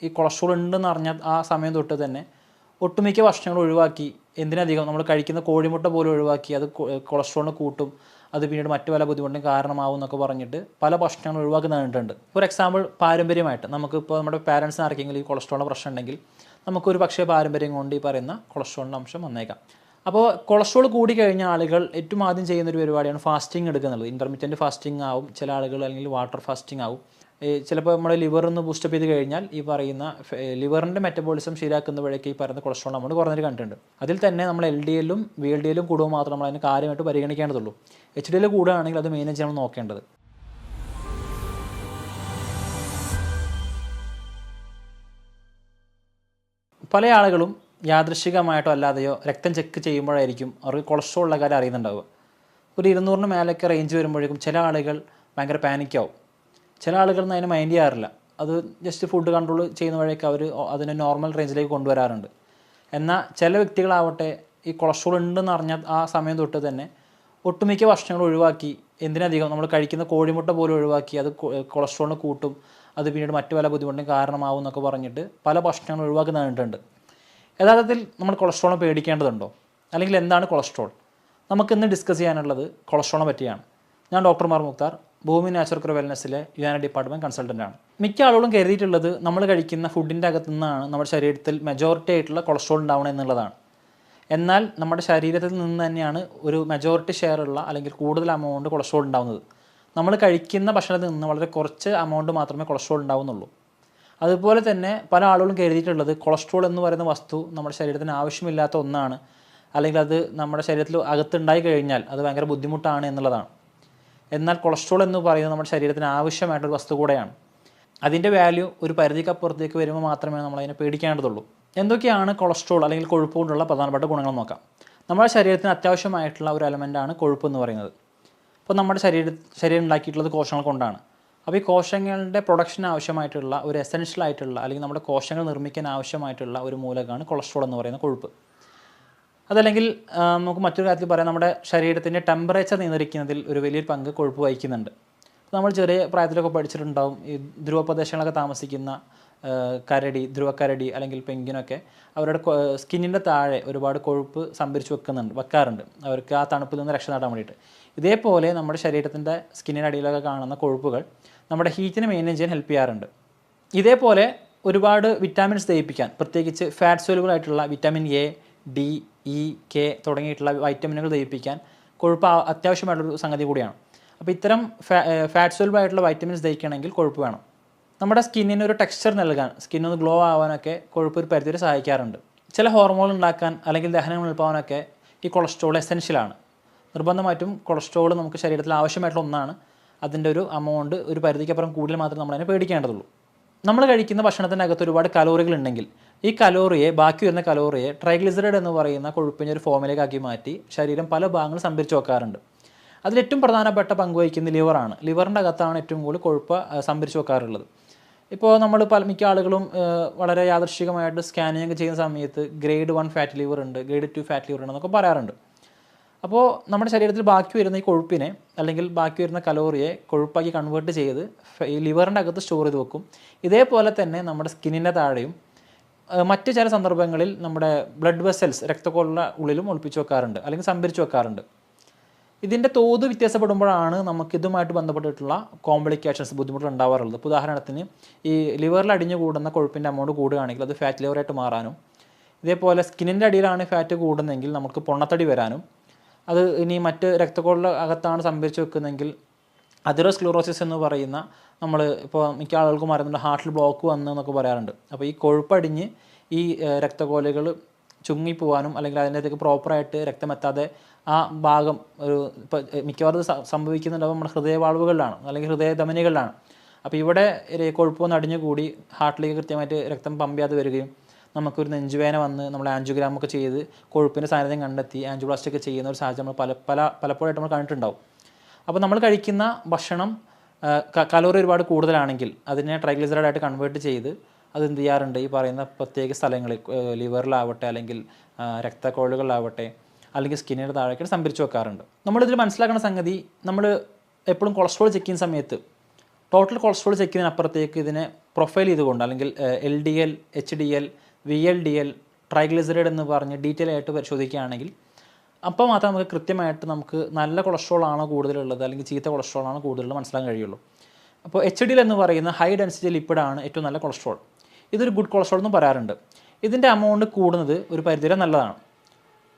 ഈ കൊളസ്ട്രോൾ ഉണ്ടെന്ന് അറിഞ്ഞ ആ സമയം തൊട്ട് തന്നെ ഒട്ടുമിക്ക ഭക്ഷണങ്ങൾ ഒഴിവാക്കി, എന്തിനധികം നമ്മൾ കഴിക്കുന്ന കോഴിമുട്ട പോലും ഒഴിവാക്കി, അത് കൊളസ്ട്രോളിന് കൂട്ടും, അത് പിന്നീട് മറ്റു പല ബുദ്ധിമുട്ടിനും കാരണമാവും എന്നൊക്കെ പറഞ്ഞിട്ട് പല ഭക്ഷണങ്ങൾ ഒഴിവാക്കി നേരിട്ടുണ്ട്. ഫോർ എക്സാമ്പിൾ, പാരമ്പര്യമായിട്ട് നമുക്കിപ്പോൾ നമ്മുടെ പാരൻസിന് ആർക്കെങ്കിലും ഈ കൊളസ്ട്രോളിൻ്റെ പ്രശ്നം ഉണ്ടെങ്കിൽ നമുക്കൊരു പക്ഷേ പാരമ്പര്യം കൊണ്ട് ഈ പറയുന്ന കൊളസ്ട്രോളിൻ്റെ അംശം വന്നേക്കാം. അപ്പോൾ കൊളസ്ട്രോൾ കൂടി കഴിഞ്ഞ ആളുകൾ ഏറ്റവും ആദ്യം ചെയ്യുന്നൊരു പരിപാടിയാണ് ഫാസ്റ്റിംഗ് എടുക്കുന്നത്. ഇൻ്റർമീഡിയറ്റ് ഫാസ്റ്റിംഗ് ആവും, ചില ആളുകൾ അല്ലെങ്കിൽ വാട്ടർ ഫാസ്റ്റിംഗ് ആവും. ചിലപ്പോൾ നമ്മുടെ ലിവറിന്ന് ബൂസ്റ്റപ്പ് ചെയ്ത് കഴിഞ്ഞാൽ ഈ പറയുന്ന ലിവറിൻ്റെ മെറ്റബോളിസം ശരിയാക്കുന്ന വഴിക്ക് ഈ പറയുന്ന കൊളസ്ട്രോൾ നമ്മൾ കുറഞ്ഞൊരു കണ്ടിട്ടുണ്ട്. അതിൽ തന്നെ നമ്മൾ LDL-ഉം VLDL-ഉം കൂടുമ്പോൾ മാത്രം നമ്മൾ അതിന് കാര്യമായിട്ട് പരിഗണിക്കേണ്ടതുള്ളൂ. HDL കൂടുകയാണെങ്കിൽ അത് മെയിനായിട്ട് നമ്മൾ നോക്കേണ്ടത്. പല ആളുകളും യാദൃശ്ചികമായിട്ടോ അല്ലാതെയോ രക്തം ചെക്ക് ചെയ്യുമ്പോഴായിരിക്കും അവർക്ക് കൊളസ്ട്രോളുള്ള കാര്യം അറിയുന്നുണ്ടാവുക. ഒരു 200-ന് മേലൊക്കെ റേഞ്ച് വരുമ്പോഴേക്കും ചില ആളുകൾ ഭയങ്കര പാനിക്കാവും. ചില ആളുകളൊന്നും അതിനെ മൈൻഡ് ചെയ്യാറില്ല. അത് ജസ്റ്റ് ഫുഡ് കൺട്രോൾ ചെയ്യുന്ന വഴിയൊക്കെ അവർ അതിനെ നോർമൽ റേഞ്ചിലേക്ക് കൊണ്ടുവരാറുണ്ട്. എന്നാൽ ചില വ്യക്തികളാവട്ടെ ഈ കൊളസ്ട്രോൾ ഉണ്ടെന്ന് അറിഞ്ഞ ആ സമയം തൊട്ട് തന്നെ ഒട്ടുമിക്ക ഭക്ഷണങ്ങൾ ഒഴിവാക്കി, എന്തിനധികം നമ്മൾ കഴിക്കുന്ന കോഴിമുട്ട പോലും ഒഴിവാക്കി, അത് കൊളസ്ട്രോളിന് കൂട്ടും, അത് പിന്നീട് മറ്റു പല ബുദ്ധിമുട്ടിനും കാരണമാവും എന്നൊക്കെ പറഞ്ഞിട്ട് പല ഭക്ഷണങ്ങൾ ഒഴിവാക്കി നേരിട്ടുണ്ട്. യഥാർത്ഥത്തിൽ നമ്മൾ കൊളസ്ട്രോളിനെ പേടിക്കേണ്ടതുണ്ടോ, അല്ലെങ്കിൽ എന്താണ് കൊളസ്ട്രോൾ? നമുക്കിന്ന് ഡിസ്കസ് ചെയ്യാനുള്ളത് കൊളസ്ട്രോളിനെ പറ്റിയാണ്. ഞാൻ ഡോക്ടർ മാർ മുക്താർ, ഭൂമി നാച്ചുറൽ വെൽനെസ്സിലെ UNA ഡിപ്പാർട്ട്മെൻറ്റ് കൺസൾട്ടൻ്റാണ്. മിക്ക ആളുകളും കരുതിയിട്ടുള്ളത് നമ്മൾ കഴിക്കുന്ന ഫുഡിൻ്റെ അകത്തു നിന്നാണ് നമ്മുടെ ശരീരത്തിൽ മെജോറിറ്റി ആയിട്ടുള്ള കൊളസ്ട്രോൾ ഉണ്ടാവണം എന്നുള്ളതാണ്. എന്നാൽ നമ്മുടെ ശരീരത്തിൽ നിന്ന് തന്നെയാണ് ഒരു മെജോറിറ്റി ഷെയർ ഉള്ള അല്ലെങ്കിൽ കൂടുതൽ എമൗണ്ട് കൊളസ്ട്രോൾ ഉണ്ടാവുന്നത്. നമ്മൾ കഴിക്കുന്ന ഭക്ഷണത്തിൽ നിന്ന് വളരെ കുറച്ച് എമൗണ്ട് മാത്രമേ കൊളസ്ട്രോൾ ഉണ്ടാവുന്നുള്ളൂ. അതുപോലെ തന്നെ പല ആളുകളും കരുതിയിട്ടുള്ളത് കൊളസ്ട്രോൾ എന്ന് പറയുന്ന വസ്തു നമ്മുടെ ശരീരത്തിന് ആവശ്യമില്ലാത്ത ഒന്നാണ്, അല്ലെങ്കിൽ അത് നമ്മുടെ ശരീരത്തിൽ അകത്തുണ്ടായി കഴിഞ്ഞാൽ അത് ഭയങ്കര ബുദ്ധിമുട്ടാണ് എന്നുള്ളതാണ്. എന്നാൽ കൊളസ്ട്രോൾ എന്ന് പറയുന്നത് നമ്മുടെ ശരീരത്തിന് ആവശ്യമായിട്ടൊരു വസ്തു കൂടെയാണ്. അതിൻ്റെ വാല്യൂ ഒരു പരിധിക്കപ്പുറത്തേക്ക് വരുമ്പോൾ മാത്രമേ നമ്മളതിനെ പേടിക്കേണ്ടതുള്ളൂ. എന്തൊക്കെയാണ് കൊളസ്ട്രോൾ അല്ലെങ്കിൽ കൊഴുപ്പ് കൊണ്ടുള്ള പ്രധാനപ്പെട്ട ഗുണങ്ങൾ നോക്കാം. നമ്മുടെ ശരീരത്തിന് അത്യാവശ്യമായിട്ടുള്ള ഒരു എലമെൻ്റാണ് കൊഴുപ്പ് എന്ന് പറയുന്നത്. അപ്പോൾ നമ്മുടെ ശരീരം ഉണ്ടാക്കിയിട്ടുള്ളത് കോശങ്ങൾ കൊണ്ടാണ്. അപ്പോൾ ഈ കോശങ്ങളുടെ പ്രൊഡക്ഷൻ ആവശ്യമായിട്ടുള്ള ഒരു എസെൻഷ്യൽ ആയിട്ടുള്ള അല്ലെങ്കിൽ നമ്മുടെ കോശങ്ങൾ നിർമ്മിക്കാൻ ആവശ്യമായിട്ടുള്ള ഒരു മൂലകമാണ് കൊളസ്ട്രോൾ എന്ന് പറയുന്ന കൊഴുപ്പ്. അതല്ലെങ്കിൽ നമുക്ക് മറ്റൊരു കാര്യത്തിൽ പറയാം, നമ്മുടെ ശരീരത്തിൻ്റെ ടെമ്പറേച്ചർ നിയന്ത്രിക്കുന്നതിൽ ഒരു വലിയൊരു പങ്ക് കൊഴുപ്പ് വഹിക്കുന്നുണ്ട്. നമ്മൾ ചെറിയ പ്രായത്തിലൊക്കെ പഠിച്ചിട്ടുണ്ടാവും, ഈ ധ്രുവ പ്രദേശങ്ങളൊക്കെ താമസിക്കുന്ന ധ്രുവക്കരടി അല്ലെങ്കിൽ പെൻഗ്വിനൊക്കെ അവരുടെ സ്കിന്നിൻ്റെ താഴെ ഒരുപാട് കൊഴുപ്പ് സംഭരിച്ച് വെക്കാറുണ്ട്, അവർക്ക് ആ തണുപ്പിൽ നിന്ന് രക്ഷ നേടാൻ വേണ്ടിയിട്ട്. ഇതേപോലെ നമ്മുടെ ശരീരത്തിൻ്റെ സ്കിന്നിൻ്റെ അടിയിലൊക്കെ കാണുന്ന കൊഴുപ്പുകൾ നമ്മുടെ ഹീറ്റിനെ മെയിൻറ്റെയിൻ ചെയ്യാൻ ഹെൽപ്പ് ചെയ്യാറുണ്ട്. ഇതേപോലെ ഒരുപാട് വിറ്റാമിൻസ് ദഹിപ്പിക്കാൻ, പ്രത്യേകിച്ച് ഫാറ്റ് സോലുബിൾ ആയിട്ടുള്ള vitamin A, D, E, K തുടങ്ങിയിട്ടുള്ള വൈറ്റമിനുകൾ ദഹിപ്പിക്കാൻ കൊഴുപ്പ് അത്യാവശ്യമായിട്ടുള്ളൊരു സംഗതി കൂടിയാണ്. അപ്പോൾ ഇത്തരം ഫാറ്റ് സോലുബിൾ ആയിട്ടുള്ള വൈറ്റമിൻസ് ദഹിക്കണമെങ്കിൽ കൊഴുപ്പ് വേണം. നമ്മുടെ സ്കിന്നിന് ഒരു ടെക്സ്ചർ നൽകാൻ, സ്കിന്നൊന്ന് ഗ്ലോ ആവാനൊക്കെ കൊഴുപ്പ് ഒരു പരിധിവരെ സഹായിക്കാറുണ്ട്. ചില ഹോർമോൺ ഉണ്ടാക്കാൻ അല്ലെങ്കിൽ ദഹനം എളുപ്പമാവാനൊക്കെ ഈ കൊളസ്ട്രോൾ എസെൻഷ്യലാണ്. നിർബന്ധമായിട്ടും കൊളസ്ട്രോൾ നമുക്ക് ശരീരത്തിൽ ആവശ്യമായിട്ടുള്ള ഒന്നാണ്. അതിൻ്റെ ഒരു എമൗണ്ട് ഒരു പരിധിക്കപ്പുറം കൂടുതൽ മാത്രമേ നമ്മളതിനെ പേടിക്കേണ്ടതുള്ളൂ. നമ്മൾ കഴിക്കുന്ന ഭക്ഷണത്തിൻ്റെ അകത്ത് ഒരുപാട് കലോറികൾ ഉണ്ടെങ്കിൽ ഈ ബാക്കി വരുന്ന കലോറിയെ ട്രൈഗ്ലിസറൈഡ് എന്ന് പറയുന്ന കൊഴുപ്പിൻ്റെ ഒരു ഫോമിലേക്ക് ആക്കി മാറ്റി ശരീരം പല ഭാഗങ്ങൾ സംഭരിച്ച് വെക്കാറുണ്ട്. അതിലേറ്റവും പ്രധാനപ്പെട്ട പങ്ക് വഹിക്കുന്ന ലിവറാണ്. ലിവറിൻ്റെ അകത്താണ് ഏറ്റവും കൂടുതൽ കൊഴുപ്പ് സംഭരിച്ച് വെക്കാറുള്ളത്. ഇപ്പോൾ നമ്മൾ മിക്ക ആളുകളും വളരെ യാദൃശ്ചികമായിട്ട് സ്കാനിങ് ചെയ്യുന്ന സമയത്ത് ഗ്രേഡ് 1 ഫാറ്റ് ലിവർ ഉണ്ട്, ഗ്രേഡ് 2 ഫാറ്റ് ലിവർ ഉണ്ടെന്നൊക്കെ പറയാറുണ്ട്. അപ്പോൾ നമ്മുടെ ശരീരത്തിൽ ബാക്കി വരുന്ന ഈ കൊഴുപ്പിനെ അല്ലെങ്കിൽ ബാക്കി വരുന്ന കലോറിയെ കൊഴുപ്പാക്കി കൺവേർട്ട് ചെയ്ത് ഈ ലിവറിൻ്റെ അകത്ത് സ്റ്റോർ ചെയ്ത് വെക്കും. ഇതേപോലെ തന്നെ നമ്മുടെ സ്കിന്നിൻ്റെ താഴെയും മറ്റ് ചില സന്ദർഭങ്ങളിൽ നമ്മുടെ ബ്ലഡ് വെസൽസ് രക്തക്കൊള്ളുടെ ഉള്ളിലും ഒളിപ്പിച്ച് വെക്കാറുണ്ട് അല്ലെങ്കിൽ സംഭരിച്ച് വെക്കാറുണ്ട്. ഇതിൻ്റെ തോത് വ്യത്യാസപ്പെടുമ്പോഴാണ് നമുക്കിതുമായിട്ട് ബന്ധപ്പെട്ടിട്ടുള്ള കോംപ്ലിക്കേഷൻസ്, ബുദ്ധിമുട്ടുകൾ ഉണ്ടാവാറുള്ളത്. ഇപ്പോൾ ഉദാഹരണത്തിന് ഈ ലിവറിൽ അടിഞ്ഞു കൂടുന്ന കൊഴുപ്പിൻ്റെ എമൗണ്ട് കൂടുകയാണെങ്കിൽ അത് ഫാറ്റ് ലിവറായിട്ട് മാറാനും, ഇതേപോലെ സ്കിന്നിൻ്റെ അടിയിലാണ് ഫാറ്റ് കൂടുന്നതെങ്കിൽ നമുക്ക് പൊണ്ണത്തടി വരാനും, അത് ഇനി മറ്റ് രക്തക്കൊള്ളുടെ അകത്താണ് സംഭരിച്ച് വെക്കുന്നതെങ്കിൽ അതിറോസ്ക്ലീറോസിസ് എന്ന് പറയുന്ന, നമ്മൾ ഇപ്പോൾ മിക്ക ആളുകൾക്കും അറിയുന്നുണ്ട് ഹാർട്ടിൽ ബ്ലോക്ക് വന്നു എന്നൊക്കെ പറയാറുണ്ട്. അപ്പോൾ ഈ കൊഴുപ്പടിഞ്ഞ് ഈ രക്തക്കോലുകൾ ചുങ്ങിപ്പോവാനും അല്ലെങ്കിൽ അതിൻ്റെതൊക്കെ പ്രോപ്പറായിട്ട് രക്തമെത്താതെ ആ ഭാഗം ഇപ്പോൾ മിക്കവാറും സംഭവിക്കുന്നുണ്ട് നമ്മുടെ ഹൃദയവാൾവുകളിലാണ് അല്ലെങ്കിൽ ഹൃദയധമനികളിലാണ്. അപ്പോൾ ഇവിടെ കൊഴുപ്പൊന്ന് അടിഞ്ഞു കൂടി ഹാർട്ടിലേക്ക് കൃത്യമായിട്ട് രക്തം പമ്പ് ചെയ്യാതെ വരികയും നമുക്കൊരു നെഞ്ചുവേദന വന്ന് നമ്മൾ ആൻജിയോഗ്രാമൊക്കെ ചെയ്ത് കൊഴുപ്പിൻ്റെ സാന്നിധ്യം കണ്ടെത്തി ആൻജിയോപ്ലാസ്റ്റി ഒക്കെ ചെയ്യുന്ന ഒരു സാഹചര്യം നമ്മൾ പലപ്പോഴായിട്ട് നമ്മൾ കണ്ടിട്ടുണ്ടാവും. അപ്പോൾ നമ്മൾ കഴിക്കുന്ന ഭക്ഷണം കലോറി ഒരുപാട് കൂടുതലാണെങ്കിൽ അതിനെ ട്രൈഗ്ലിസറൈഡായിട്ട് കൺവേർട്ട് ചെയ്ത് അത് എന്ത് ചെയ്യാറുണ്ട്, ഈ പറയുന്ന പ്രത്യേക സ്ഥലങ്ങളിൽ ലിവറിലാവട്ടെ അല്ലെങ്കിൽ രക്തക്കൊള്ളുകളിലാവട്ടെ അല്ലെങ്കിൽ സ്കിന്നിൻ്റെ താഴേക്ക് സംഭരിച്ച് വെക്കാറുണ്ട്. നമ്മളിതിൽ മനസ്സിലാക്കുന്ന സംഗതി, നമ്മൾ എപ്പോഴും കൊളസ്ട്രോൾ ചെക്ക് ചെയ്യുന്ന സമയത്ത് ടോട്ടൽ കൊളസ്ട്രോൾ ചെക്ക് ചെയ്യുന്നതിനപ്പുറത്തേക്ക് ഇതിനെ പ്രൊഫൈൽ ചെയ്തുകൊണ്ട് അല്ലെങ്കിൽ LDL, HDL, VLDL, ട്രൈഗ്ലിസറൈഡ് എന്ന് പറഞ്ഞ് ഡീറ്റെയിൽ ആയിട്ട് പരിശോധിക്കുകയാണെങ്കിൽ അപ്പോൾ മാത്രം നമുക്ക് കൃത്യമായിട്ട് നമുക്ക് നല്ല കൊളസ്ട്രോൾ ആണോ കൂടുതലുള്ളത് അല്ലെങ്കിൽ ചീത്ത കൊളസ്ട്രോൾ ആണോ കൂടുതലുള്ളത് മനസ്സിലാക്കാൻ കഴിയുള്ളൂ. അപ്പോൾ HDL എന്ന് പറയുന്ന ഹൈ ഡെൻസിറ്റി ലിപ്പിഡാണ് ഏറ്റവും നല്ല കൊളസ്ട്രോൾ. ഇതൊരു ഗുഡ് കൊളസ്ട്രോൾ എന്നും പറയാറുണ്ട്. ഇതിൻ്റെ അമൗണ്ട് കൂടുന്നത് ഒരു പരിധിവരെ നല്ലതാണ്.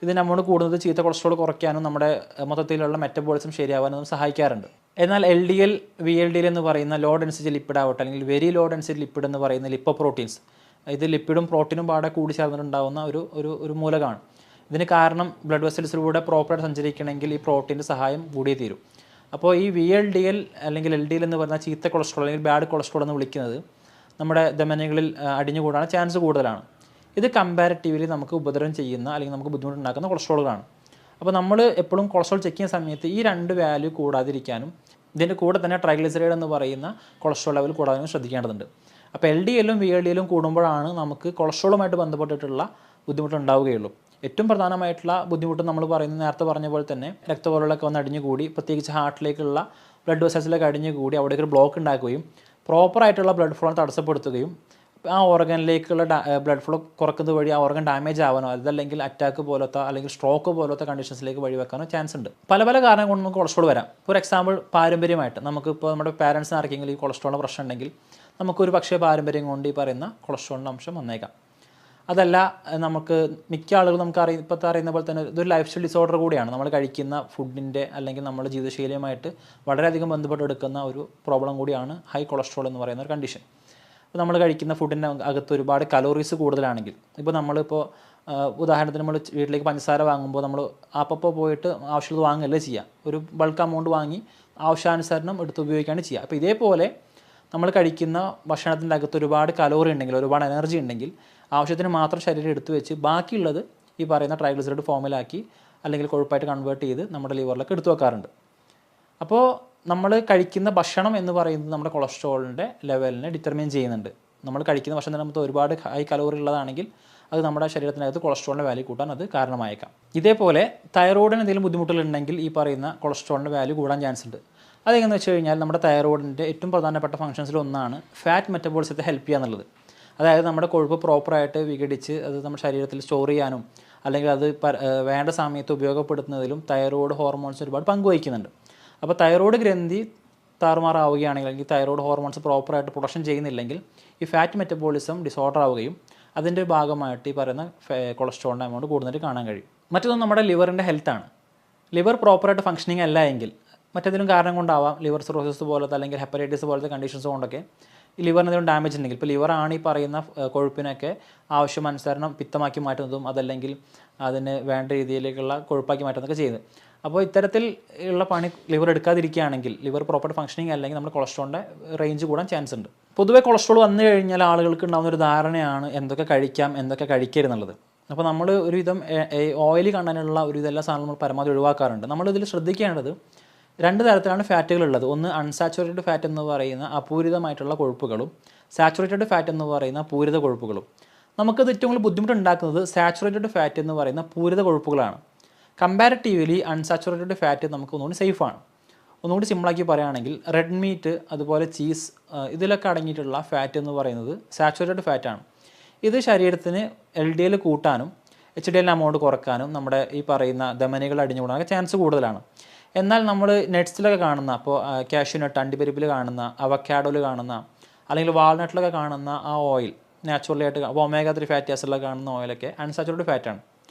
ഇതിൻ്റെ അമൗണ്ട് കൂടുന്നത് ചീത്ത കൊളസ്ട്രോൾ കുറയ്ക്കാനും നമ്മുടെ മൊത്തത്തിലുള്ള മെറ്റബോളിസം ശരിയാവാനും സഹായിക്കാറുണ്ട്. എന്നാൽ LDL, VLDL എന്ന് പറയുന്ന ലോ ഡെൻസിറ്റി ലിപ്പിഡ് ആവട്ടെ അല്ലെങ്കിൽ വെരി ലോ ഡെൻസിറ്റി ലിപ്പിഡ് എന്ന് പറയുന്ന ലിപ്പോപ്രോട്ടീൻസ്, ഇത് ലിപ്പിഡും പ്രോട്ടീനും പാടെ കൂടി ചേർന്നിട്ടുണ്ടാകുന്ന ഒരു മൂലകമാണ്. ഇതിന് കാരണം ബ്ലഡ് വെസൽസിലൂടെ പ്രോപ്പറായിട്ട് സഞ്ചരിക്കണമെങ്കിൽ ഈ പ്രോട്ടീൻ്റെ സഹായം കൂടിയേ തീരും. അപ്പോൾ ഈ VLDL അല്ലെങ്കിൽ LDL എന്ന് പറയുന്ന ചീത്ത കൊളസ്ട്രോൾ അല്ലെങ്കിൽ ബാഡ് കൊളസ്ട്രോൾ എന്ന് വിളിക്കുന്നത് നമ്മുടെ ധമനികളിൽ അടിഞ്ഞുകൂടാൻ ചാൻസ് കൂടുതലാണ്. ഇത് കമ്പാരിറ്റീവ്ലി നമുക്ക് ഉപദ്രവം ചെയ്യുന്ന അല്ലെങ്കിൽ നമുക്ക് ബുദ്ധിമുട്ടുണ്ടാക്കുന്ന കൊളസ്ട്രോളുകളാണ്. അപ്പോൾ നമ്മൾ എപ്പോഴും കൊളസ്ട്രോൾ ചെക്ക് ചെയ്യുന്ന സമയത്ത് ഈ 2 വാല്യൂ കൂടാതിരിക്കാനും ഇതിൻ്റെ കൂടെ തന്നെ ട്രൈഗ്ലിസറൈഡ് എന്ന് പറയുന്ന കൊളസ്ട്രോൾ ലെവൽ കൂടാനും ശ്രദ്ധിക്കേണ്ടതുണ്ട്. അപ്പോൾ LDLും VLDLും കൂടുമ്പോഴാണ് നമുക്ക് കൊളസ്ട്രോളുമായിട്ട് ബന്ധപ്പെട്ടിട്ടുള്ള ബുദ്ധിമുട്ടുണ്ടാവുകയുള്ളൂ. ഏറ്റവും പ്രധാനമായിട്ടുള്ള ബുദ്ധിമുട്ട് നമ്മൾ പറയുന്നത് നേരത്തെ പറഞ്ഞ പോലെ തന്നെ രക്തപോലുകളൊക്കെ വന്ന് അടിഞ്ഞുകൂടി പ്രത്യേകിച്ച് ഹാർട്ടിലേക്കുള്ള ബ്ലഡ് വെസൽസിലൊക്കെ അടിഞ്ഞുകൂടി അവിടേക്ക് ഒരു ബ്ലോക്ക് ഉണ്ടാക്കുകയും പ്രോപ്പറായിട്ടുള്ള ബ്ലഡ് ഫ്ലോ തടസ്സപ്പെടുത്തുകയും ആ ഓർഗനിലേക്കുള്ള ബ്ലഡ് ഫ്ലോ കുറക്കുന്നത് വഴി ആ ഓർഗൻ ഡാമേജ് ആവാനോ അതല്ലെങ്കിൽ അറ്റാക്ക് പോലത്തെ അല്ലെങ്കിൽ സ്ട്രോക്ക് പോലത്തെ കണ്ടീഷൻസിലേക്ക് വഴിവെക്കാനോ ചാൻസ് ഉണ്ട്. പല കാരണം കൊണ്ട് നമുക്ക് കൊളസ്ട്രോൾ വരാം. ഫോർ എക്സാമ്പിൾ പാരമ്പര്യമായിട്ട് നമുക്കിപ്പോൾ നമ്മുടെ പാരൻസിന് ആർക്കെങ്കിലും ഈ കൊളസ്ട്രോളിൻ്റെ പ്രശ്നം ഉണ്ടെങ്കിൽ നമുക്കൊരു പക്ഷേ പാരമ്പര്യം കൊണ്ട് ഈ പറയുന്ന കൊളസ്ട്രോളിൻ്റെ അംശം വന്നേക്കാം. അതല്ല നമുക്ക് മിക്ക ആളുകളും ഇപ്പോഴത്തെ അറിയുന്ന പോലെ തന്നെ ഇതൊരു ലൈഫ് സ്റ്റൈൽ ഡിസോർഡർ കൂടിയാണ്. നമ്മൾ കഴിക്കുന്ന ഫുഡിൻ്റെ അല്ലെങ്കിൽ നമ്മുടെ ജീവിതശൈലിയുമായിട്ട് വളരെയധികം ബന്ധപ്പെട്ടെടുക്കുന്ന ഒരു പ്രോബ്ലം കൂടിയാണ് ഹൈ കൊളസ്ട്രോൾ എന്ന് പറയുന്ന ഒരു കണ്ടീഷൻ. ഇപ്പോൾ നമ്മൾ കഴിക്കുന്ന ഫുഡിൻ്റെ അകത്ത് ഒരുപാട് കലോറീസ് കൂടുതലാണെങ്കിൽ, ഇപ്പോൾ നമ്മളിപ്പോൾ ഉദാഹരണത്തിന് നമ്മൾ വീട്ടിലേക്ക് പഞ്ചസാര വാങ്ങുമ്പോൾ നമ്മൾ അപ്പോൾ പോയിട്ട് ആവശ്യമുള്ളത് വാങ്ങുകയല്ലേ ചെയ്യുക, ഒരു ബൾക്ക് എമൗണ്ട് വാങ്ങി ആവശ്യാനുസരണം എടുത്ത് ഉപയോഗിക്കുകയാണ് ചെയ്യുക. അപ്പോൾ ഇതേപോലെ നമ്മൾ കഴിക്കുന്ന ഭക്ഷണത്തിൻ്റെ അകത്ത് ഒരുപാട് കലോറി ഉണ്ടെങ്കിൽ ഒരുപാട് എനർജി ഉണ്ടെങ്കിൽ ആവശ്യത്തിന് മാത്രം ശരീരം എടുത്തു വെച്ച് ബാക്കിയുള്ളത് ഈ പറയുന്ന ട്രൈഗ്ലിസറൈഡ് ഫോമിലാക്കി അല്ലെങ്കിൽ കൊഴുപ്പായിട്ട് കൺവേർട്ട് ചെയ്ത് നമ്മുടെ ലിവറിലൊക്കെ എടുത്തു വെക്കാറുണ്ട്. അപ്പോൾ നമ്മൾ കഴിക്കുന്ന ഭക്ഷണം എന്ന് പറയുന്നത് നമ്മുടെ കൊളസ്ട്രോളിൻ്റെ ലെവലിനെ ഡിറ്റർമിൻ ചെയ്യുന്നുണ്ട്. നമ്മൾ കഴിക്കുന്ന ഭക്ഷണത്തിനകത്ത് ഒരുപാട് ഹൈ കലോറി ഉള്ളതാണെങ്കിൽ അത് നമ്മുടെ ശരീരത്തിനകത്ത് കൊളസ്ട്രോളിൻ്റെ വാല്യൂ കൂട്ടാൻ അത് കാരണമായേക്കാം. ഇതേപോലെ തൈറോയിഡിന് എന്തെങ്കിലും ബുദ്ധിമുട്ടുകളുണ്ടെങ്കിൽ ഈ പറയുന്ന കൊളസ്ട്രോളിൻ്റെ വാല്യൂ കൂടാൻ ചാൻസ് ഉണ്ട്. അതെങ്ങനെയെന്ന് വെച്ച് കഴിഞ്ഞാൽ നമ്മുടെ തൈറോയിഡിൻ്റെ ഏറ്റവും പ്രധാനപ്പെട്ട ഫംഗ്ഷൻസിൽ ഒന്നാണ് ഫാറ്റ് മെറ്റബോളിസത്തെ ഹെൽപ്പ് ചെയ്യുക എന്നുള്ളത്. അതായത് നമ്മുടെ കൊഴുപ്പ് പ്രോപ്പറായിട്ട് വിഘടിച്ച് അത് നമ്മുടെ ശരീരത്തിൽ സ്റ്റോർ ചെയ്യാനും അല്ലെങ്കിൽ അത് വേണ്ട സമയത്ത് ഉപയോഗപ്പെടുത്തുന്നതിലും തൈറോയ്ഡ് ഹോർമോൺസ് ഒരുപാട് പങ്കുവഹിക്കുന്നുണ്ട്. അപ്പോൾ തൈറോയ്ഡ് ഗ്രന്ഥി താറുമാറാവുകയാണെങ്കിൽ അല്ലെങ്കിൽ തൈറോയ്ഡ് ഹോർമോൺസ് പ്രോപ്പറായിട്ട് പ്രൊഡക്ഷൻ ചെയ്യുന്നില്ലെങ്കിൽ ഈ ഫാറ്റ് മെറ്റബോളിസം ഡിസോർഡർ ആവുകയും അതിൻ്റെ ഭാഗമായിട്ട് ഈ പറയുന്ന കൊളസ്ട്രോളിൻ്റെ എമൗണ്ട് കൂടുതലായിട്ട് കാണാൻ കഴിയും. മറ്റൊന്ന് നമ്മുടെ ലിവറിൻ്റെ ഹെൽത്താണ്. ലിവർ പ്രോപ്പറായിട്ട് ഫംഗ്ഷനിങ് അല്ല എങ്കിൽ മറ്റേതെങ്കിലും കാരണം കൊണ്ടാവാം, ലിവർ സിറോസിസ് പോലത്തെ അല്ലെങ്കിൽ ഹെപ്പറ്റൈറ്റിസ് പോലത്തെ കണ്ടീഷൻസ് കൊണ്ടൊക്കെ ഈ ലിവറിന് എന്തെങ്കിലും ഡാമേജ് ഉണ്ടെങ്കിൽ, ഇപ്പോൾ ലിവറാണ് ഈ പറയുന്ന കൊഴുപ്പിനൊക്കെ ആവശ്യമനുസരണം പിത്തമാക്കി മാറ്റുന്നതും അതല്ലെങ്കിൽ അതിന് വേണ്ട രീതിയിലേക്കുള്ള കൊഴുപ്പാക്കി മാറ്റുന്നതൊക്കെ ചെയ്യുന്നത്. അപ്പോൾ ഇത്തരത്തിൽ ഉള്ള പണി ലിവർ എടുക്കാതിരിക്കുകയാണെങ്കിൽ, ലിവർ പ്രോപ്പർ ഫംഗ്ഷനിങ് അല്ലെങ്കിൽ നമ്മുടെ കൊളസ്ട്രോളിൻ്റെ റേഞ്ച് കൂടാൻ ചാൻസ് ഉണ്ട്. പൊതുവേ കൊളസ്ട്രോൾ വന്നു കഴിഞ്ഞാൽ ആളുകൾക്ക് ഉണ്ടാകുന്ന ഒരു ധാരണയാണ് എന്തൊക്കെ കഴിക്കാം എന്തൊക്കെ കഴിക്കരുതെന്നുള്ളത്. അപ്പോൾ നമ്മൾ ഒരുവിധം ഓയിലി കണ്ടനുള്ള ഒരുവിധം എല്ലാ സാധനങ്ങളും നമ്മൾ പരമാവധി ഒഴിവാക്കാറുണ്ട്. നമ്മളിതിൽ ശ്രദ്ധിക്കേണ്ടത് 2 തരത്തിലാണ് ഫാറ്റുകളുള്ളത്. ഒന്ന് അൺസാച്ചുറേറ്റഡ് ഫാറ്റ് എന്ന് പറയുന്ന അപൂരിതമായിട്ടുള്ള കൊഴുപ്പുകളും സാച്ചുറേറ്റഡ് ഫാറ്റ് എന്ന് പറയുന്ന പൂരിത കൊഴുപ്പുകളും. നമുക്കത് ഏറ്റവും കൂടുതൽ ബുദ്ധിമുട്ടുണ്ടാക്കുന്നത് സാച്ചുറേറ്റഡ് ഫാറ്റ് എന്ന് പറയുന്ന പൂരിത കൊഴുപ്പുകളാണ്. കമ്പാരിറ്റീവ്ലി അൺസാച്ചുറേറ്റഡ് ഫാറ്റ് നമുക്ക് ഒന്നുകൂടി സേഫാണ്. ഒന്നുകൂടി സിമ്പിളാക്കി പറയുകയാണെങ്കിൽ റെഡ് മീറ്റ് അതുപോലെ ചീസ് ഇതിലൊക്കെ അടങ്ങിയിട്ടുള്ള ഫാറ്റ് എന്ന് പറയുന്നത് സാച്ചുറേറ്റഡ് ഫാറ്റാണ്. ഇത് ശരീരത്തിന് LDL കൂട്ടാനും HDL അമൗണ്ട് കുറക്കാനും നമ്മുടെ ഈ പറയുന്ന ധമനികൾ അടിഞ്ഞുകൂടാനൊക്കെ ചാൻസ് കൂടുതലാണ്. എന്നാൽ നമ്മൾ നട്ട്സിലൊക്കെ കാണുന്ന, അപ്പോൾ കാഷ്യൂനട്ട്, അണ്ടിപ്പരിപ്പിൽ കാണുന്ന, അവക്കാഡോയിൽ കാണുന്ന അല്ലെങ്കിൽ വാൾനട്ടിലൊക്കെ കാണുന്ന ആ ഓയിൽ നാച്ചുറലി ആയിട്ട് ഒമേഗ 3 ഫാറ്റി ആസിഡിലൊക്കെ കാണുന്ന ഓയിലൊക്കെ അൺസാച്ചുറേറ്റഡ് ഫാറ്റാണ്.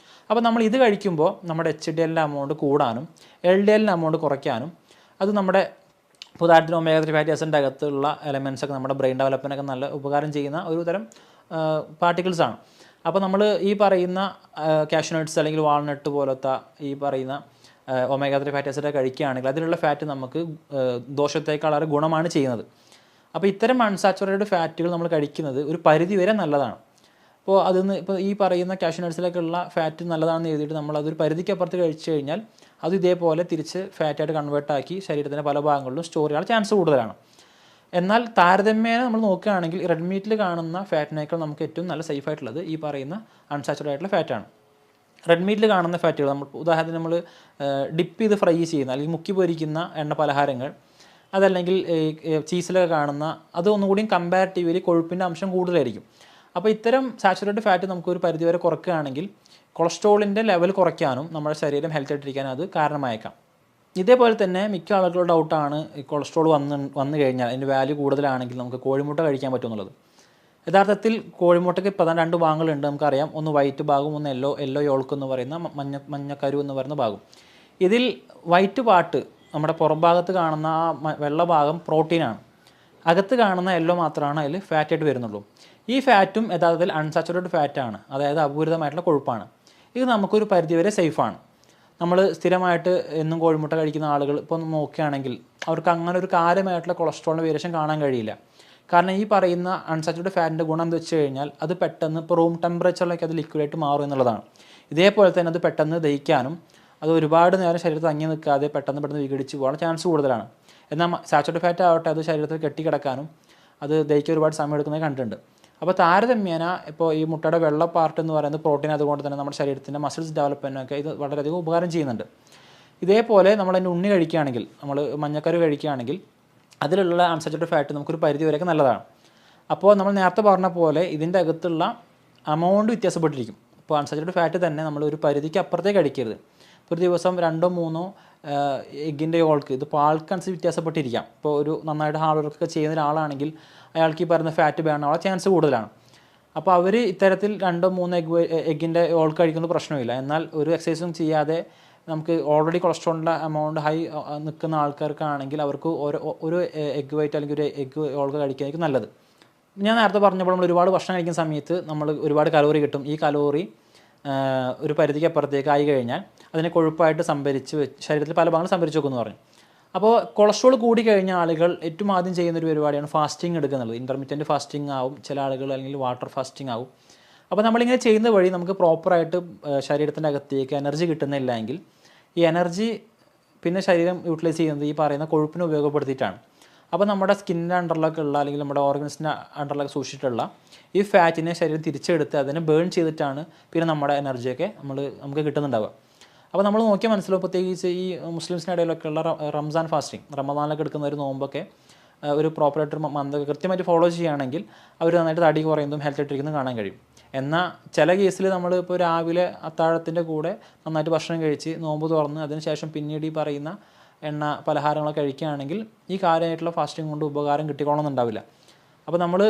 അപ്പോൾ നമ്മൾ ഇത് കഴിക്കുമ്പോൾ നമ്മുടെ HDL അമൗണ്ട് കൂടാനും LDL അമൗണ്ട് കുറയ്ക്കാനും അത് നമ്മുടെ ഉദാഹരണത്തിന് ഒമേഗ 3 ഫാറ്റി ആസിഡിൻ്റെ അകത്തുള്ള എലമെൻറ്റ്സൊക്കെ നമ്മുടെ ബ്രെയിൻ ഡെവലപ്മെൻറ്റൊക്കെ നല്ല ഉപകാരം ചെയ്യുന്ന ഒരു തരം പാർട്ടിക്കിൾസാണ്. അപ്പോൾ നമ്മൾ ഈ പറയുന്ന കാഷ്യൂനട്ട്സ് അല്ലെങ്കിൽ വാൾനട്ട് പോലത്തെ ഈ പറയുന്ന ഒമേഗ 3 ഫാറ്റി ആസിഡ് കഴിക്കുകയാണെങ്കിൽ അതിലുള്ള ഫാറ്റ് നമുക്ക് ദോഷത്തേക്കാളേറെ ഗുണമാണ് ചെയ്യുന്നത്. അപ്പോൾ ഇത്തരം അൺസാച്ചുറേറ്റഡ് ഫാറ്റുകൾ നമ്മൾ കഴിക്കുന്നത് ഒരു പരിധി വരെ നല്ലതാണ്. അപ്പോൾ ഇപ്പോൾ ഈ പറയുന്ന കാഷ്യൂനട്ട്സിലേക്കുള്ള ഫാറ്റ് നല്ലതാണെന്ന് എഴുതിയിട്ട് നമ്മൾ അതൊരു പരിധിക്കപ്പുറത്ത് കഴിച്ചു കഴിഞ്ഞാൽ അത് ഇതേപോലെ തിരിച്ച് ഫാറ്റായിട്ട് കൺവേർട്ടാക്കി ശരീരത്തിൻ്റെ പല ഭാഗങ്ങളിലും സ്റ്റോർ ചെയ്യാൻ ചാൻസ് കൂടുതലാണ്. എന്നാൽ താരതമ്യേന നമ്മൾ നോക്കുകയാണെങ്കിൽ റെഡ് മീറ്റിൽ കാണുന്ന ഫാറ്റിനേക്കാൾ നമുക്ക് ഏറ്റവും നല്ല സേഫ് ആയിട്ടുള്ളത് ഈ പറയുന്ന അൺസാച്ചുറേറ്റഡ് ആയിട്ടുള്ള ഫാറ്റാണ്. റെഡ് മീറ്റിൽ കാണുന്ന ഫാറ്റുകൾ നമ്മൾ ഉദാഹരണത്തിന് നമ്മൾ ഡിപ്പ് ചെയ്ത് ഫ്രൈ ചെയ്യുന്ന അല്ലെങ്കിൽ മുക്കി പൊരിക്കുന്ന എണ്ണ പലഹാരങ്ങൾ അതല്ലെങ്കിൽ ചീസിലൊക്കെ കാണുന്ന അത് ഒന്നുകൂടിയും കമ്പാരിറ്റീവ്ലി കൊഴുപ്പിൻ്റെ അംശം കൂടുതലായിരിക്കും. അപ്പോൾ ഇത്തരം സാച്ചുറേറ്റഡ് ഫാറ്റ് നമുക്കൊരു പരിധിവരെ കുറയ്ക്കുകയാണെങ്കിൽ കൊളസ്ട്രോളിൻ്റെ ലെവൽ കുറയ്ക്കാനും നമ്മുടെ ശരീരം ഹെൽത്തി ആയിട്ടിരിക്കാനും അത് കാരണമായേക്കാം. ഇതേപോലെ തന്നെ മിക്ക ആളുകളുടെ ഡൗട്ടാണ് ഈ കൊളസ്ട്രോൾ വന്നു കഴിഞ്ഞാൽ അതിൻ്റെ വാല്യൂ കൂടുതലാണെങ്കിൽ നമുക്ക് കോഴിമുട്ട കഴിക്കാൻ പറ്റുമെന്നുള്ളത്. യഥാർത്ഥത്തിൽ കോഴിമുട്ടയ്ക്ക് പ്രധാന 2 ഭാഗങ്ങളുണ്ട് നമുക്കറിയാം. ഒന്ന് വൈറ്റ് ഭാഗം, ഒന്ന് യെല്ലോ യോൾക്ക് എന്ന് പറയുന്ന മഞ്ഞക്കരു എന്ന് പറയുന്ന ഭാഗം. ഇതിൽ വൈറ്റ് പാർട്ട് നമ്മുടെ പുറം ഭാഗത്ത് കാണുന്ന ആ വെള്ള ഭാഗം പ്രോട്ടീനാണ്. അകത്ത് കാണുന്ന യെല്ലോ മാത്രമാണ് അതിൽ ഫാറ്റായിട്ട് വരുന്നുള്ളൂ. ഈ ഫാറ്റും യഥാർത്ഥത്തിൽ അൺസാച്ചുറേറ്റഡ് ഫാറ്റാണ്, അതായത് അപൂരിതമായിട്ടുള്ള കൊഴുപ്പാണ്. ഇത് നമുക്കൊരു പരിധിവരെ സേഫാണ്. നമ്മൾ സ്ഥിരമായിട്ട് എന്നും കോഴിമുട്ട കഴിക്കുന്ന ആളുകൾ ഇപ്പോൾ നോക്കുകയാണെങ്കിൽ അവർക്ക് അങ്ങനെ ഒരു കാര്യമായിട്ടുള്ള കൊളസ്ട്രോളിൻ്റെ വേരിയേഷൻ കാണാൻ കഴിയില്ല. കാരണം ഈ പറയുന്ന അൺസാച്ചുറേറ്റഡ് ഫാറ്റിൻ്റെ ഗുണം എന്താ വെച്ച് കഴിഞ്ഞാൽ അത് പെട്ടെന്ന് ഇപ്പോൾ റൂം ടെമ്പറേച്ചറിലേക്ക് അത് ലിക്വിഡായിട്ട് മാറും എന്നുള്ളതാണ്. ഇതേപോലെ തന്നെ അത് പെട്ടെന്ന് ദഹിക്കാനും അത് ഒരുപാട് നേരം ശരീരത്തിൽ തങ്ങി നിൽക്കാതെ പെട്ടെന്ന് വിഘടിച്ച് പോകാൻ ചാൻസ് കൂടുതലാണ്. എന്നാൽ സാച്ചുറേറ്റഡ് ഫാറ്റ് ആവട്ടെ അത് ശരീരത്തിൽ കെട്ടിക്കിടക്കാനും അത് ദഹിക്കാൻ ഒരുപാട് സമയം എടുക്കുന്നത് കണ്ടിട്ടുണ്ട്. അപ്പോൾ താരതമ്യേന ഇപ്പോൾ ഈ മുട്ടയുടെ വെള്ള പാർട്ട് എന്ന് പറയുന്നത് പ്രോട്ടീൻ, അതുകൊണ്ട് തന്നെ നമ്മുടെ ശരീരത്തിൻ്റെ മസിൽസ് ഡെവലപ്മെൻറ്റിനൊക്കെ ഇത് വളരെയധികം ഉപകാരം ചെയ്യുന്നുണ്ട്. ഇതേപോലെ നമ്മളതിൻ്റെ ഉണ്ണി കഴിക്കുകയാണെങ്കിൽ, നമ്മൾ മഞ്ഞക്കരു കഴിക്കുകയാണെങ്കിൽ അതിലുള്ള അൺസാച്ചുറേറ്റഡ് ഫാറ്റ് നമുക്കൊരു പരിധി വരെയൊക്കെ നല്ലതാണ്. അപ്പോൾ നമ്മൾ നേരത്തെ പറഞ്ഞ പോലെ ഇതിൻ്റെ അകത്തുള്ള അമൗണ്ട് വ്യത്യാസപ്പെട്ടിരിക്കും. ഇപ്പോൾ അൺസാച്ചുറേറ്റഡ് ഫാറ്റ് തന്നെ നമ്മൾ ഒരു പരിധിക്ക് അപ്പുറത്തേക്ക് കഴിക്കരുത്. ഒരു ദിവസം 2-3 എഗ്ഗിൻ്റെ യോൾക്ക് ഇതിപ്പോൾ ആൾക്കനുസരിച്ച് വ്യത്യാസപ്പെട്ടിരിക്കാം. ഇപ്പോൾ ഒരു നന്നായിട്ട് ഹാർഡ് വർക്കൊക്കെ ചെയ്യുന്ന ഒരാളാണെങ്കിൽ അയാൾക്ക് ഈ പറയുന്ന ഫാറ്റ് ബേൺ ആവാൻ ചാൻസ് കൂടുതലാണ്. അപ്പോൾ അവർ ഇത്തരത്തിൽ 2-3 എഗ്ഗിൻ്റെ യോൾക്ക് കഴിക്കുന്നത് പ്രശ്നമില്ല. എന്നാൽ ഒരു എക്സസൈസും ചെയ്യാതെ നമുക്ക് ഓൾറെഡി കൊളസ്ട്രോളിൻ്റെ എമൗണ്ട് ഹൈ നിൽക്കുന്ന ആൾക്കാർക്കാണെങ്കിൽ അവർക്ക് ഒരു എഗ്ഗ് വൈറ്റ് അല്ലെങ്കിൽ ഒരു എഗ്ഗ് യോൾക്ക് കഴിക്കാനായിരിക്കും നല്ലത്. ഞാൻ നേരത്തെ പറഞ്ഞപ്പോൾ നമ്മൾ ഒരുപാട് ഭക്ഷണം കഴിക്കുന്ന സമയത്ത് നമ്മൾ ഒരുപാട് കലോറി കിട്ടും. ഈ കലോറി ഒരു പരിധിക്ക് അപ്പുറത്തേക്ക് ആയി കഴിഞ്ഞാൽ അതിനെ കൊഴുപ്പായിട്ട് സംഭരിച്ച് ശരീരത്തിൽ പല ഭാഗങ്ങളും സംഭരിച്ച് വെക്കുമെന്ന് പറഞ്ഞു. അപ്പോൾ കൊളസ്ട്രോൾ കൂടി കഴിഞ്ഞ ആളുകൾ ഏറ്റവും ആദ്യം ചെയ്യുന്നൊരു പരിപാടിയാണ് ഫാസ്റ്റിംഗ് എടുക്കുന്നത്. ഇൻ്റർമീഡിയറ്റ് ഫാസ്റ്റിംഗ് ആവും, ചില ആളുകൾ അല്ലെങ്കിൽ വാട്ടർ ഫാസ്റ്റിംഗ് ആവും. അപ്പോൾ നമ്മളിങ്ങനെ ചെയ്യുന്ന വഴി നമുക്ക് പ്രോപ്പറായിട്ട് ശരീരത്തിൻ്റെ അകത്തേക്ക് എനർജി കിട്ടുന്നില്ല എങ്കിൽ ഈ എനർജി പിന്നെ ശരീരം യൂട്ടിലൈസ് ചെയ്യുന്നത് ഈ പറയുന്ന കൊഴുപ്പിനെ ഉപയോഗപ്പെടുത്തിയിട്ടാണ്. അപ്പോൾ നമ്മുടെ സ്കിന്നിൻ്റെ അണ്ടറിലൊക്കെ ഉള്ള അല്ലെങ്കിൽ നമ്മുടെ ഓർഗൻസിൻ്റെ അണ്ടറിലൊക്കെ സൂക്ഷിച്ചിട്ടുള്ള ഈ ഫാറ്റിനെ ശരീരം തിരിച്ചെടുത്ത് അതിനെ ബേൺ ചെയ്തിട്ടാണ് പിന്നെ നമ്മുടെ എനർജിയൊക്കെ നമുക്ക് കിട്ടുന്നുണ്ടാവുക. അപ്പോൾ നമ്മൾ നോക്കിയാൽ മനസ്സിലാവും, പ്രത്യേകിച്ച് ഈ മുസ്ലിംസിൻ്റെ ഇടയിലൊക്കെ ഉള്ള റംസാൻ ഫാസ്റ്റിംഗ്, റമദാനിലൊക്കെ എടുക്കുന്ന ഒരു നോമ്പൊക്കെ ഒരു പ്രോപ്പറായിട്ട് മന്തൊക്കെ കൃത്യമായിട്ട് ഫോളോ ചെയ്യുകയാണെങ്കിൽ അവർ നന്നായിട്ട് തടി കുറയുന്നതും ഹെൽത്ത് ആയിട്ടിരിക്കുന്നതും കാണാൻ കഴിയും. എന്നാൽ ചില കേസിൽ നമ്മൾ ഇപ്പോൾ രാവിലെ അത്താഴത്തിൻ്റെ കൂടെ നന്നായിട്ട് ഭക്ഷണം കഴിച്ച് നോമ്പ് തുറന്ന് അതിനുശേഷം പിന്നീട് ഈ പറയുന്ന എണ്ണ പലഹാരങ്ങളൊക്കെ കഴിക്കുകയാണെങ്കിൽ ഈ കാര്യമായിട്ടുള്ള ഫാസ്റ്റിംഗ് കൊണ്ട് ഉപകാരം കിട്ടിക്കോണമെന്നുണ്ടാവില്ല. അപ്പോൾ നമ്മൾ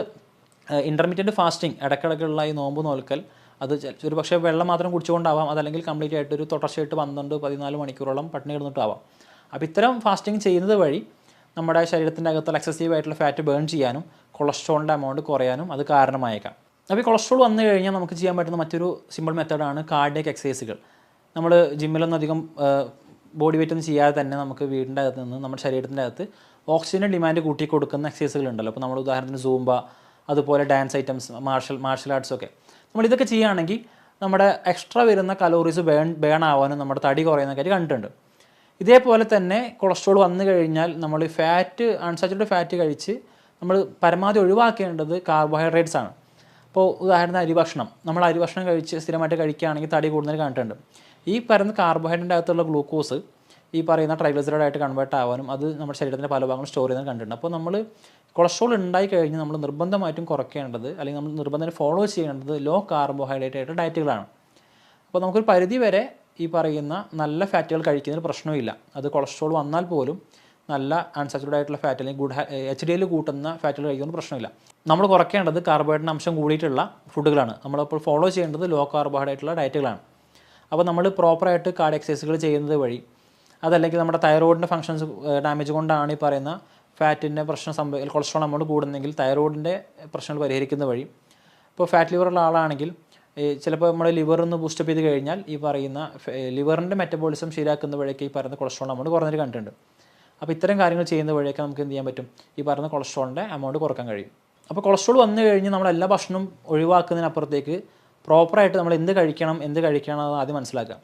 ഇൻ്റർമീഡിയറ്റ് ഫാസ്റ്റിംഗ് ഇടയ്ക്കിടയ്ക്കുള്ള ഈ നോമ്പ് നോൽക്കൽ അത് ഒരു പക്ഷേ വെള്ളം മാത്രം കുടിച്ചുകൊണ്ടാവാം, അതല്ലെങ്കിൽ കംപ്ലീറ്റ് ആയിട്ട് ഒരു തുടർച്ചയായിട്ട് 12-14 മണിക്കൂറോളം പട്ടിണി കിടന്നിട്ടാവാം. അപ്പോൾ ഇത്തരം ഫാസ്റ്റിംഗ് ചെയ്യുന്നത് വഴി നമ്മുടെ ശരീരത്തിൻ്റെ അകത്തുള്ള എക്സസീവ് ആയിട്ടുള്ള ഫാറ്റ് ബേൺ ചെയ്യാനും കൊളസ്ട്രോളിൻ്റെ എമൗണ്ട് കുറയാനും അത് കാരണമായേക്കാം. അപ്പോൾ ഈ കൊളസ്ട്രോൾ വന്നു കഴിഞ്ഞാൽ നമുക്ക് ചെയ്യാൻ പറ്റുന്ന മറ്റൊരു സിമ്പിൾ മെത്തേഡാണ് കാർഡിയക് എക്സസൈസുകൾ. നമ്മൾ ജിമ്മിലൊന്നും അധികം ബോഡി വെയിറ്റ് ഒന്നും ചെയ്യാതെ തന്നെ നമുക്ക് വീടിൻ്റെ അകത്ത് നിന്ന് നമ്മുടെ ശരീരത്തിൻ്റെ അകത്ത് ഓക്സിജൻ ഡിമാൻഡ് കൂട്ടി കൊടുക്കുന്ന എക്സസൈസുകൾ ഉണ്ടല്ലോ. അപ്പോൾ നമ്മൾ ഉദാഹരണത്തിന് സൂംബ, അതുപോലെ ഡാൻസ് ഐറ്റംസ്, മാർഷൽ ആർട്സൊക്കെ നമ്മളിതൊക്കെ ചെയ്യുകയാണെങ്കിൽ നമ്മുടെ എക്സ്ട്രാ വരുന്ന കലോറീസ് ബേൺ ആവാനും നമ്മുടെ തടി കുറയുന്ന കാര്യം കണ്ടിട്ടുണ്ട്. ഇതേപോലെ തന്നെ കൊളസ്ട്രോൾ വന്നു കഴിഞ്ഞാൽ നമ്മൾ ഫാറ്റ് അൺസാച്ചുറേറ്റഡ് ഫാറ്റ് കഴിച്ച് നമ്മൾ പരമാവധി ഒഴിവാക്കേണ്ടത് കാർബോഹൈഡ്രേറ്റ്സ് ആണ്. ഇപ്പോൾ ഉദാഹരണം അരിഭക്ഷണം, നമ്മൾ അരിഭക്ഷണം കഴിച്ച് സ്ഥിരമായിട്ട് കഴിക്കുകയാണെങ്കിൽ തടി കൂടുതൽ കണ്ടിട്ടുണ്ട്. ഈ പറയുന്ന കാർബോഹൈഡ്രേറ്റിൻ്റെ അകത്തുള്ള ഗ്ലൂക്കോസ് ഈ പറയുന്ന ട്രൈഗ്ലിസറൈഡായിട്ട് കൺവേർട്ട് ആവാനും അത് നമ്മുടെ ശരീരത്തിൻ്റെ പല ഭാഗങ്ങളും സ്റ്റോർ ചെയ്യുന്നത് കണ്ടിട്ടുണ്ട്. അപ്പോൾ നമ്മൾ കൊളസ്ട്രോൾ ഉണ്ടായി കഴിഞ്ഞ് നമ്മൾ നിർബന്ധമായിട്ടും കുറയ്ക്കേണ്ടത് അല്ലെങ്കിൽ നമ്മൾ നിർബന്ധം ഫോളോ ചെയ്യേണ്ടത് ലോ കാർബോഹൈഡ്രേറ്റ് ആയിട്ട് ഡയറ്റുകളാണ്. അപ്പോൾ നമുക്കൊരു പരിധി വരെ ഈ പറയുന്ന നല്ല ഫാറ്റുകൾ കഴിക്കുന്നതിന് പ്രശ്നമില്ല. അത് കൊളസ്ട്രോൾ വന്നാൽ പോലും നല്ല അൺസാച്ചുറേറ്റഡ് ആയിട്ടുള്ള ഫാറ്റ് അല്ലെങ്കിൽ ഗുഡ് HDL കൂട്ടുന്ന ഫാറ്റുകൾ കഴിക്കുന്നതിന് പ്രശ്നമില്ല. നമ്മൾ കുറയ്ക്കേണ്ടത് കാർബോഹൈഡ്രേറ്റിൻ്റെ അംശം കൂടിയിട്ടുള്ള ഫുഡുകളാണ്. നമ്മളിപ്പോൾ ഫോളോ ചെയ്യേണ്ടത് ലോ കാർബോഹൈഡ്രേറ്റുള്ള ഡയറ്റുകളാണ്. അപ്പോൾ നമ്മൾ പ്രോപ്പറായിട്ട് കാർഡിയോ എക്സസൈസുകൾ ചെയ്യുന്നത് വഴി, അതല്ലെങ്കിൽ നമ്മുടെ തൈറോയിഡിൻ്റെ ഫങ്ഷൻസ് ഡാമേജ് കൊണ്ടാണ് ഈ പറയുന്ന ഫാറ്റിൻ്റെ പ്രശ്നം കൊളസ്ട്രോൾ എമൗണ്ട് കൂടുന്നെങ്കിൽ തൈറോയിഡിൻ്റെ പ്രശ്നങ്ങൾ പരിഹരിക്കുന്ന വഴി, ഇപ്പോൾ ഫാറ്റ് ലിവറുള്ള ആളാണെങ്കിൽ ചിലപ്പോൾ നമ്മുടെ ലിവറൊന്ന് ബൂസ്റ്റപ്പ് ചെയ്ത് കഴിഞ്ഞാൽ ഈ പറയുന്ന ലിവറിൻ്റെ മെറ്റബോളിസം ശരിയാക്കുന്ന വഴിയൊക്കെ ഈ പറയുന്ന കൊളസ്ട്രോൾ എമൗണ്ട് കുറഞ്ഞിട്ട് കണ്ടിട്ടുണ്ട്. അപ്പോൾ ഇത്തരം കാര്യങ്ങൾ ചെയ്യുന്ന വഴിയൊക്കെ നമുക്ക് എന്ത് ചെയ്യാൻ പറ്റും, ഈ പറയുന്ന കൊളസ്ട്രോളിൻ്റെ എമൗണ്ട് കുറക്കാൻ കഴിയും. അപ്പോൾ കൊളസ്ട്രോൾ വന്നു കഴിഞ്ഞ് നമ്മൾ എല്ലാ ഭക്ഷണവും ഒഴിവാക്കുന്നതിനപ്പുറത്തേക്ക് പ്രോപ്പറായിട്ട് നമ്മൾ എന്ത് കഴിക്കണം എന്ന് ആദ്യം മനസ്സിലാക്കുക.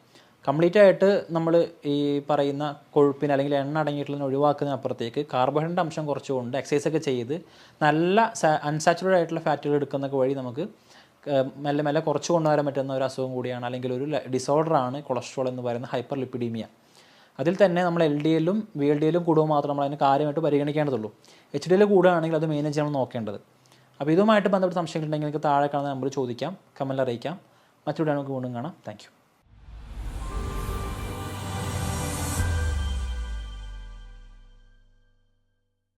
കംപ്ലീറ്റ് ആയിട്ട് നമ്മൾ ഈ പറയുന്ന കൊഴുപ്പിന് അല്ലെങ്കിൽ എണ്ണ അടങ്ങിയിട്ടുള്ളതിന് ഒഴിവാക്കുന്നതിനപ്പുറത്തേക്ക് കാർബോഹൈഡ്രേറ്റ് അംശം കുറച്ചുകൊണ്ട് എക്സസൈസൊക്കെ ചെയ്ത് നല്ല അൺസാച്ചുറേറ്റഡ് ആയിട്ടുള്ള ഫാറ്റുകൾ എടുക്കുന്നതൊക്കെ വഴി നമുക്ക് മെല്ലെ മെല്ലെ കുറച്ച് കൊണ്ടുവരാൻ പറ്റുന്ന ഒരു അസുഖം കൂടിയാണ്, അല്ലെങ്കിൽ ഒരു ഡിസോർഡറാണ് കൊളസ്ട്രോൾ എന്ന് പറയുന്ന ഹൈപ്പർ ലിപ്പിഡീമിയ. അതിൽ തന്നെ നമ്മൾ LDL-ലും VLDL-ലും കൂടുമ്പോൾ മാത്രം നമ്മൾ അതിന് കാര്യമായിട്ട് പരിഗണിക്കേണ്ടതുള്ളൂ. HDL കൂടുകയാണെങ്കിൽ അത് മാനേജ് ചെയ്യണം നോക്കേണ്ടത്. അപ്പോൾ ഇതുമായിട്ട് ബന്ധപ്പെട്ട സംശയങ്ങളുണ്ടെങ്കിൽ നിങ്ങൾക്ക് താഴെ കാണുന്ന നമ്പർ ചോദിക്കാം, കമൻറ്റിൽ അറിയിക്കാം. മറ്റൊരു വീഡിയോ നമുക്ക് വീണ്ടും കാണാം. Thank you.